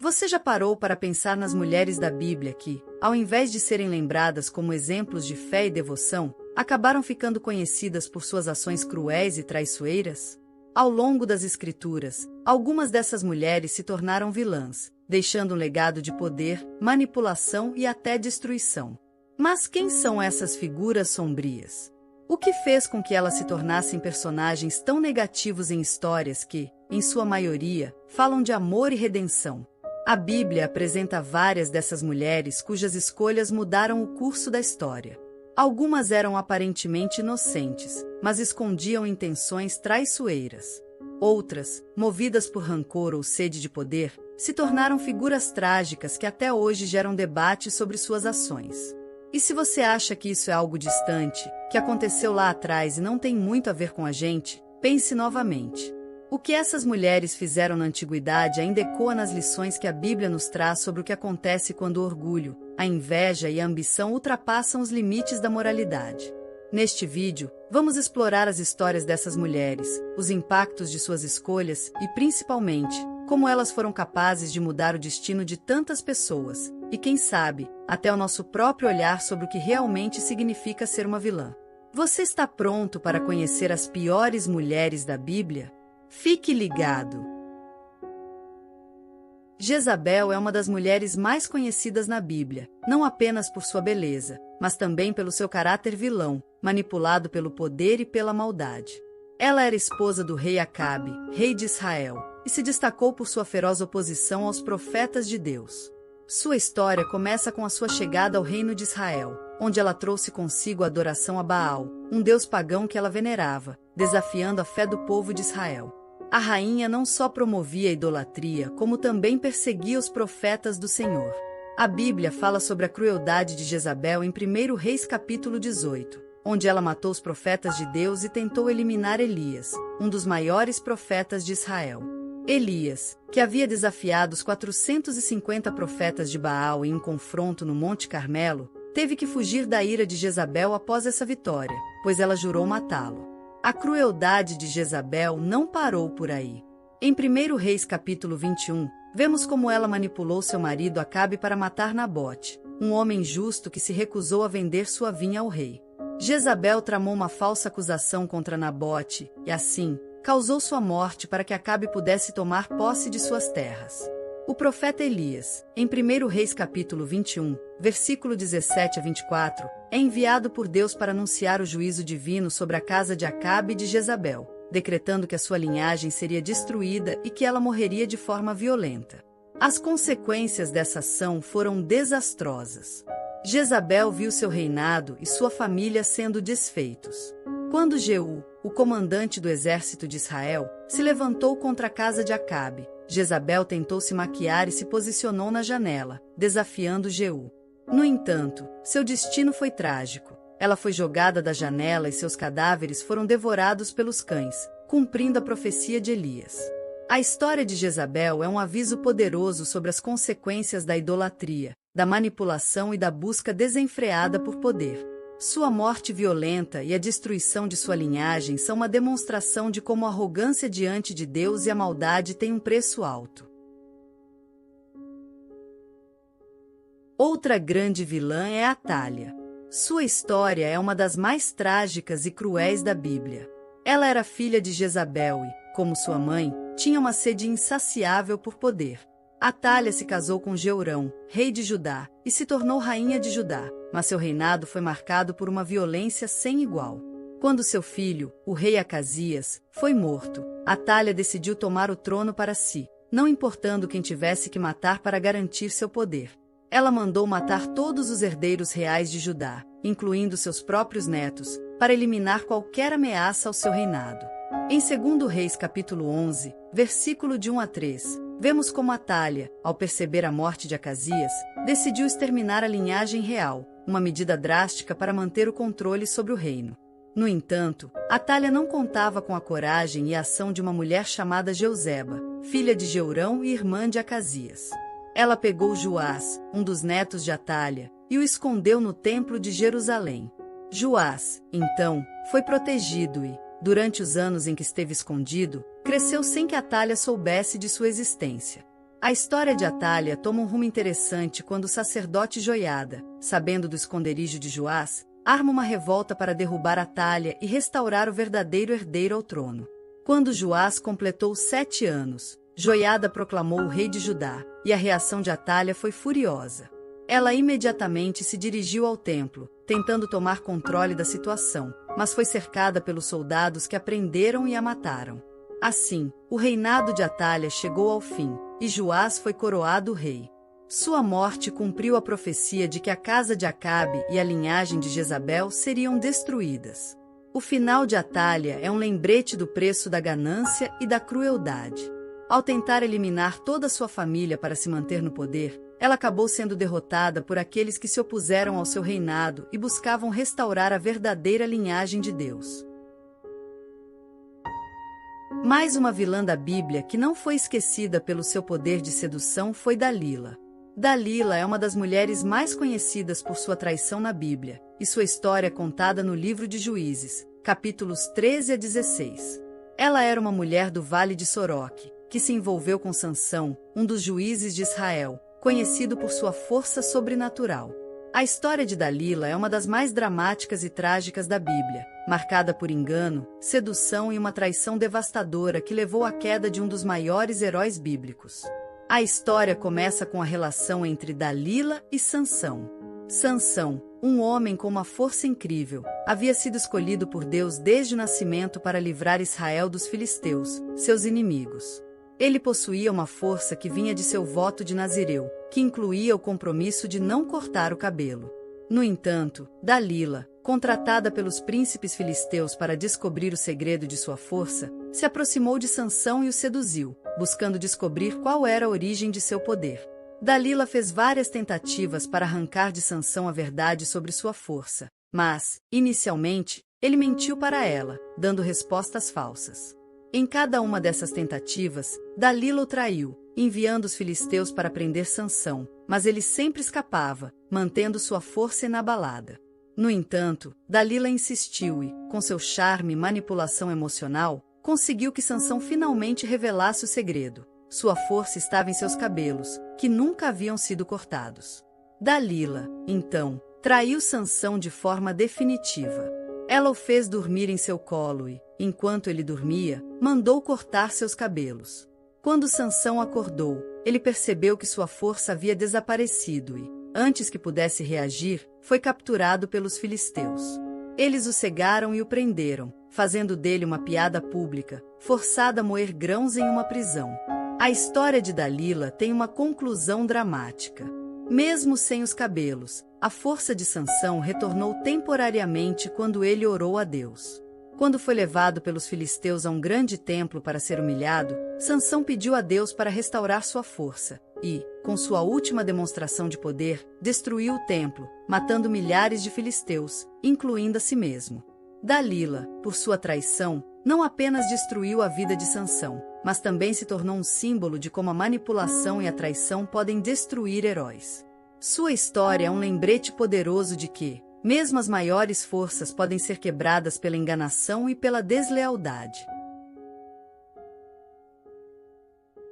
Você já parou para pensar nas mulheres da Bíblia que, ao invés de serem lembradas como exemplos de fé e devoção, acabaram ficando conhecidas por suas ações cruéis e traiçoeiras? Ao longo das Escrituras, algumas dessas mulheres se tornaram vilãs, deixando um legado de poder, manipulação e até destruição. Mas quem são essas figuras sombrias? O que fez com que elas se tornassem personagens tão negativos em histórias que, em sua maioria, falam de amor e redenção? A Bíblia apresenta várias dessas mulheres cujas escolhas mudaram o curso da história. Algumas eram aparentemente inocentes, mas escondiam intenções traiçoeiras. Outras, movidas por rancor ou sede de poder, se tornaram figuras trágicas que até hoje geram debate sobre suas ações. E se você acha que isso é algo distante, que aconteceu lá atrás e não tem muito a ver com a gente, pense novamente. O que essas mulheres fizeram na antiguidade ainda ecoa nas lições que a Bíblia nos traz sobre o que acontece quando o orgulho, a inveja e a ambição ultrapassam os limites da moralidade. Neste vídeo, vamos explorar as histórias dessas mulheres, os impactos de suas escolhas e, principalmente, como elas foram capazes de mudar o destino de tantas pessoas, e quem sabe, até o nosso próprio olhar sobre o que realmente significa ser uma vilã. Você está pronto para conhecer as piores mulheres da Bíblia? Fique ligado! Jezabel é uma das mulheres mais conhecidas na Bíblia, não apenas por sua beleza, mas também pelo seu caráter vilão, manipulado pelo poder e pela maldade. Ela era esposa do rei Acabe, rei de Israel, e se destacou por sua feroz oposição aos profetas de Deus. Sua história começa com a sua chegada ao reino de Israel, onde ela trouxe consigo a adoração a Baal, um deus pagão que ela venerava, desafiando a fé do povo de Israel. A rainha não só promovia a idolatria, como também perseguia os profetas do Senhor. A Bíblia fala sobre a crueldade de Jezabel em 1 Reis capítulo 18, onde ela matou os profetas de Deus e tentou eliminar Elias, um dos maiores profetas de Israel. Elias, que havia desafiado os 450 profetas de Baal em um confronto no Monte Carmelo, teve que fugir da ira de Jezabel após essa vitória, pois ela jurou matá-lo. A crueldade de Jezabel não parou por aí. Em 1 Reis capítulo 21, vemos como ela manipulou seu marido Acabe para matar Nabote, um homem justo que se recusou a vender sua vinha ao rei. Jezabel tramou uma falsa acusação contra Nabote e, assim, causou sua morte para que Acabe pudesse tomar posse de suas terras. O profeta Elias, em 1 Reis capítulo 21, versículo 17 a 24, é enviado por Deus para anunciar o juízo divino sobre a casa de Acabe e de Jezabel, decretando que a sua linhagem seria destruída e que ela morreria de forma violenta. As consequências dessa ação foram desastrosas. Jezabel viu seu reinado e sua família sendo desfeitos. Quando Jeú, o comandante do exército de Israel, se levantou contra a casa de Acabe, Jezabel tentou se maquiar e se posicionou na janela, desafiando Jeú. No entanto, seu destino foi trágico. Ela foi jogada da janela e seus cadáveres foram devorados pelos cães, cumprindo a profecia de Elias. A história de Jezabel é um aviso poderoso sobre as consequências da idolatria, da manipulação e da busca desenfreada por poder. Sua morte violenta e a destruição de sua linhagem são uma demonstração de como a arrogância diante de Deus e a maldade têm um preço alto. Outra grande vilã é Atália. Sua história é uma das mais trágicas e cruéis da Bíblia. Ela era filha de Jezabel e, como sua mãe, tinha uma sede insaciável por poder. Atália se casou com Jeorão, rei de Judá, e se tornou rainha de Judá, mas seu reinado foi marcado por uma violência sem igual. Quando seu filho, o rei Acasias, foi morto, Atália decidiu tomar o trono para si, não importando quem tivesse que matar para garantir seu poder. Ela mandou matar todos os herdeiros reais de Judá, incluindo seus próprios netos, para eliminar qualquer ameaça ao seu reinado. Em 2 Reis capítulo 11, versículo de 1 a 3, vemos como Atália, ao perceber a morte de Acasias, decidiu exterminar a linhagem real, uma medida drástica para manter o controle sobre o reino. No entanto, Atália não contava com a coragem e a ação de uma mulher chamada Jeuzeba, filha de Jeorão e irmã de Acasias. Ela pegou Joás, um dos netos de Atália, e o escondeu no templo de Jerusalém. Joás, então, foi protegido e, durante os anos em que esteve escondido, cresceu sem que Atália soubesse de sua existência. A história de Atália toma um rumo interessante quando o sacerdote Joiada, sabendo do esconderijo de Joás, arma uma revolta para derrubar Atália e restaurar o verdadeiro herdeiro ao trono. Quando Joás completou 7 anos, Joiada proclamou o rei de Judá, e a reação de Atália foi furiosa. Ela imediatamente se dirigiu ao templo, tentando tomar controle da situação, mas foi cercada pelos soldados que a prenderam e a mataram. Assim, o reinado de Atália chegou ao fim, e Joás foi coroado rei. Sua morte cumpriu a profecia de que a casa de Acabe e a linhagem de Jezabel seriam destruídas. O final de Atália é um lembrete do preço da ganância e da crueldade. Ao tentar eliminar toda a sua família para se manter no poder, ela acabou sendo derrotada por aqueles que se opuseram ao seu reinado e buscavam restaurar a verdadeira linhagem de Deus. Mais uma vilã da Bíblia que não foi esquecida pelo seu poder de sedução foi Dalila. Dalila é uma das mulheres mais conhecidas por sua traição na Bíblia, e sua história é contada no livro de Juízes, capítulos 13 a 16. Ela era uma mulher do Vale de Soroque, que se envolveu com Sansão, um dos juízes de Israel, conhecido por sua força sobrenatural. A história de Dalila é uma das mais dramáticas e trágicas da Bíblia, marcada por engano, sedução e uma traição devastadora que levou à queda de um dos maiores heróis bíblicos. A história começa com a relação entre Dalila e Sansão. Sansão, um homem com uma força incrível, havia sido escolhido por Deus desde o nascimento para livrar Israel dos filisteus, seus inimigos. Ele possuía uma força que vinha de seu voto de Nazireu, que incluía o compromisso de não cortar o cabelo. No entanto, Dalila, contratada pelos príncipes filisteus para descobrir o segredo de sua força, se aproximou de Sansão e o seduziu, buscando descobrir qual era a origem de seu poder. Dalila fez várias tentativas para arrancar de Sansão a verdade sobre sua força, mas, inicialmente, ele mentiu para ela, dando respostas falsas. Em cada uma dessas tentativas, Dalila o traiu, enviando os filisteus para prender Sansão, mas ele sempre escapava, mantendo sua força inabalada. No entanto, Dalila insistiu e, com seu charme e manipulação emocional, conseguiu que Sansão finalmente revelasse o segredo. Sua força estava em seus cabelos, que nunca haviam sido cortados. Dalila, então, traiu Sansão de forma definitiva. Ela o fez dormir em seu colo e, enquanto ele dormia, mandou cortar seus cabelos. Quando Sansão acordou, ele percebeu que sua força havia desaparecido e, antes que pudesse reagir, foi capturado pelos filisteus. Eles o cegaram e o prenderam, fazendo dele uma piada pública, forçado a moer grãos em uma prisão. A história de Dalila tem uma conclusão dramática. Mesmo sem os cabelos, a força de Sansão retornou temporariamente quando ele orou a Deus. Quando foi levado pelos filisteus a um grande templo para ser humilhado, Sansão pediu a Deus para restaurar sua força e, com sua última demonstração de poder, destruiu o templo, matando milhares de filisteus, incluindo a si mesmo. Dalila, por sua traição, não apenas destruiu a vida de Sansão, mas também se tornou um símbolo de como a manipulação e a traição podem destruir heróis. Sua história é um lembrete poderoso de que, mesmo as maiores forças podem ser quebradas pela enganação e pela deslealdade.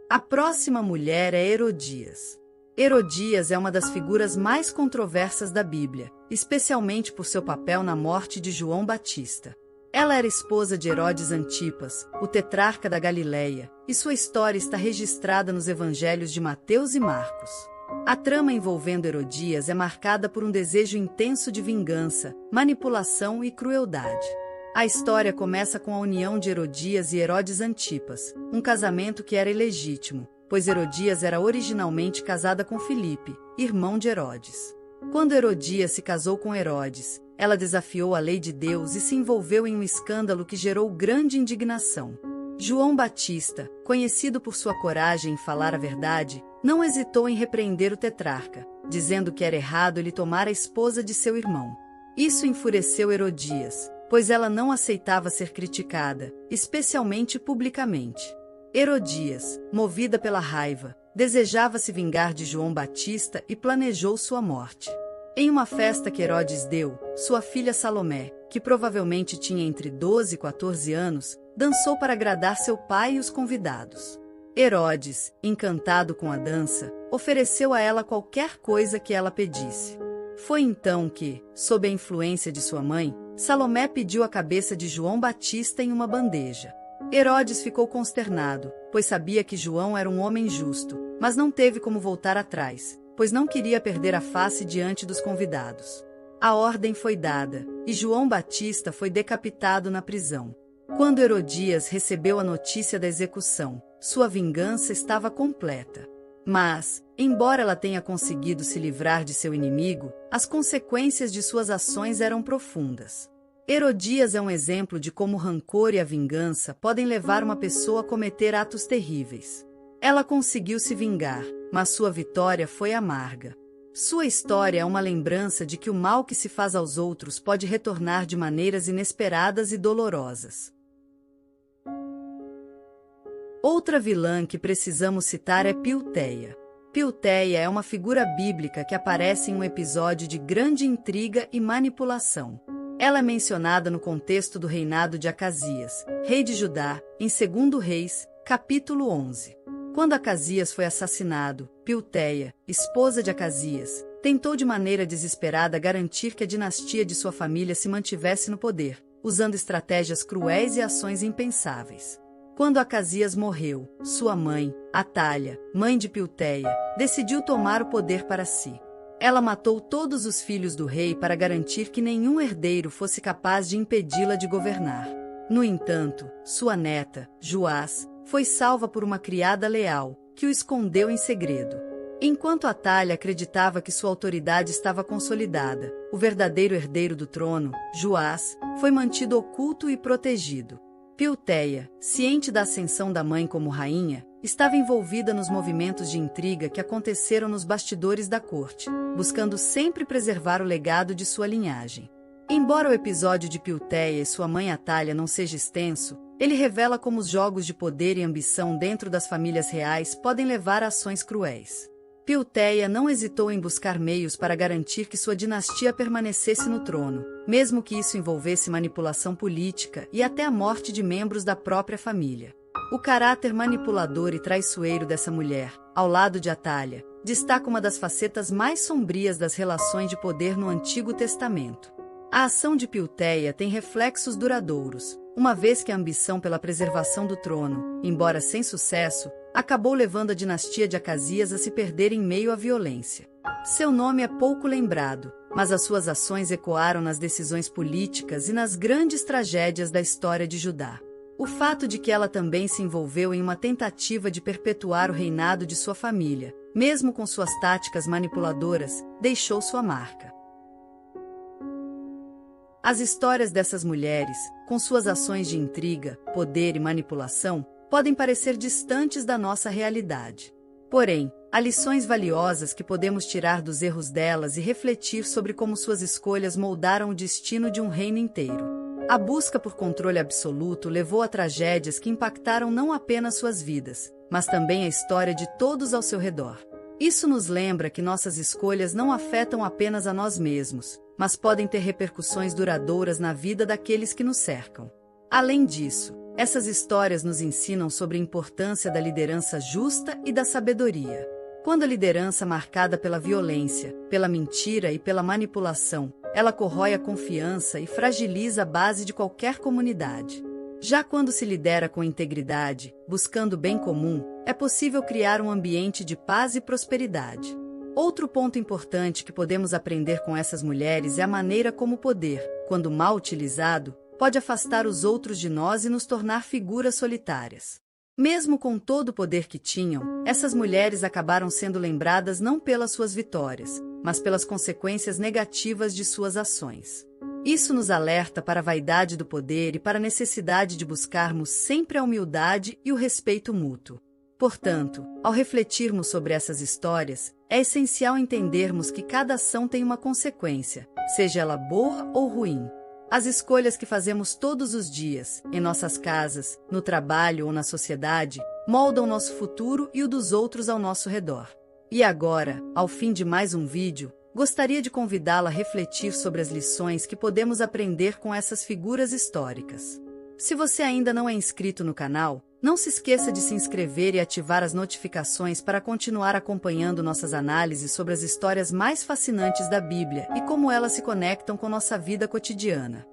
A próxima mulher é Herodias. Herodias é uma das figuras mais controversas da Bíblia, especialmente por seu papel na morte de João Batista. Ela era esposa de Herodes Antipas, o tetrarca da Galileia, e sua história está registrada nos evangelhos de Mateus e Marcos. A trama envolvendo Herodias é marcada por um desejo intenso de vingança, manipulação e crueldade. A história começa com a união de Herodias e Herodes Antipas, um casamento que era ilegítimo, pois Herodias era originalmente casada com Filipe, irmão de Herodes. Quando Herodias se casou com Herodes, ela desafiou a lei de Deus e se envolveu em um escândalo que gerou grande indignação. João Batista, conhecido por sua coragem em falar a verdade, não hesitou em repreender o tetrarca, dizendo que era errado ele tomar a esposa de seu irmão. Isso enfureceu Herodias, pois ela não aceitava ser criticada, especialmente publicamente. Herodias, movida pela raiva, desejava se vingar de João Batista e planejou sua morte. Em uma festa que Herodes deu, sua filha Salomé, que provavelmente tinha entre 12 e 14 anos, dançou para agradar seu pai e os convidados. Herodes, encantado com a dança, ofereceu a ela qualquer coisa que ela pedisse. Foi então que, sob a influência de sua mãe, Salomé pediu a cabeça de João Batista em uma bandeja. Herodes ficou consternado, pois sabia que João era um homem justo, mas não teve como voltar atrás, pois não queria perder a face diante dos convidados. A ordem foi dada, e João Batista foi decapitado na prisão. Quando Herodias recebeu a notícia da execução, sua vingança estava completa. Mas, embora ela tenha conseguido se livrar de seu inimigo, as consequências de suas ações eram profundas. Herodias é um exemplo de como o rancor e a vingança podem levar uma pessoa a cometer atos terríveis. Ela conseguiu se vingar, mas sua vitória foi amarga. Sua história é uma lembrança de que o mal que se faz aos outros pode retornar de maneiras inesperadas e dolorosas. Outra vilã que precisamos citar é Pilteia. Pilteia é uma figura bíblica que aparece em um episódio de grande intriga e manipulação. Ela é mencionada no contexto do reinado de Acasias, rei de Judá, em 2 Reis, capítulo 11. Quando Acasias foi assassinado, Pilteia, esposa de Acasias, tentou de maneira desesperada garantir que a dinastia de sua família se mantivesse no poder, usando estratégias cruéis e ações impensáveis. Quando Acasias morreu, sua mãe, Atália, mãe de Pilteia, decidiu tomar o poder para si. Ela matou todos os filhos do rei para garantir que nenhum herdeiro fosse capaz de impedi-la de governar. No entanto, sua neta, Joás, foi salva por uma criada leal, que o escondeu em segredo. Enquanto Atália acreditava que sua autoridade estava consolidada, o verdadeiro herdeiro do trono, Joás, foi mantido oculto e protegido. Pilteia, ciente da ascensão da mãe como rainha, estava envolvida nos movimentos de intriga que aconteceram nos bastidores da corte, buscando sempre preservar o legado de sua linhagem. Embora o episódio de Pilteia e sua mãe Atália não seja extenso, ele revela como os jogos de poder e ambição dentro das famílias reais podem levar a ações cruéis. Pilteia não hesitou em buscar meios para garantir que sua dinastia permanecesse no trono, mesmo que isso envolvesse manipulação política e até a morte de membros da própria família. O caráter manipulador e traiçoeiro dessa mulher, ao lado de Atália, destaca uma das facetas mais sombrias das relações de poder no Antigo Testamento. A ação de Pilteia tem reflexos duradouros, uma vez que a ambição pela preservação do trono, embora sem sucesso, acabou levando a dinastia de Acasias a se perder em meio à violência. Seu nome é pouco lembrado, mas as suas ações ecoaram nas decisões políticas e nas grandes tragédias da história de Judá. O fato de que ela também se envolveu em uma tentativa de perpetuar o reinado de sua família, mesmo com suas táticas manipuladoras, deixou sua marca. As histórias dessas mulheres, com suas ações de intriga, poder e manipulação, podem parecer distantes da nossa realidade. Porém, há lições valiosas que podemos tirar dos erros delas e refletir sobre como suas escolhas moldaram o destino de um reino inteiro. A busca por controle absoluto levou a tragédias que impactaram não apenas suas vidas, mas também a história de todos ao seu redor. Isso nos lembra que nossas escolhas não afetam apenas a nós mesmos, mas podem ter repercussões duradouras na vida daqueles que nos cercam. Além disso, essas histórias nos ensinam sobre a importância da liderança justa e da sabedoria. Quando a liderança é marcada pela violência, pela mentira e pela manipulação, ela corrói a confiança e fragiliza a base de qualquer comunidade. Já quando se lidera com integridade, buscando o bem comum, é possível criar um ambiente de paz e prosperidade. Outro ponto importante que podemos aprender com essas mulheres é a maneira como o poder, quando mal utilizado, pode afastar os outros de nós e nos tornar figuras solitárias. Mesmo com todo o poder que tinham, essas mulheres acabaram sendo lembradas não pelas suas vitórias, mas pelas consequências negativas de suas ações. Isso nos alerta para a vaidade do poder e para a necessidade de buscarmos sempre a humildade e o respeito mútuo. Portanto, ao refletirmos sobre essas histórias, é essencial entendermos que cada ação tem uma consequência, seja ela boa ou ruim. As escolhas que fazemos todos os dias, em nossas casas, no trabalho ou na sociedade, moldam nosso futuro e o dos outros ao nosso redor. E agora, ao fim de mais um vídeo, gostaria de convidá-la a refletir sobre as lições que podemos aprender com essas figuras históricas. Se você ainda não é inscrito no canal, Não se esqueça de se inscrever e ativar as notificações para continuar acompanhando nossas análises sobre as histórias mais fascinantes da Bíblia e como elas se conectam com nossa vida cotidiana.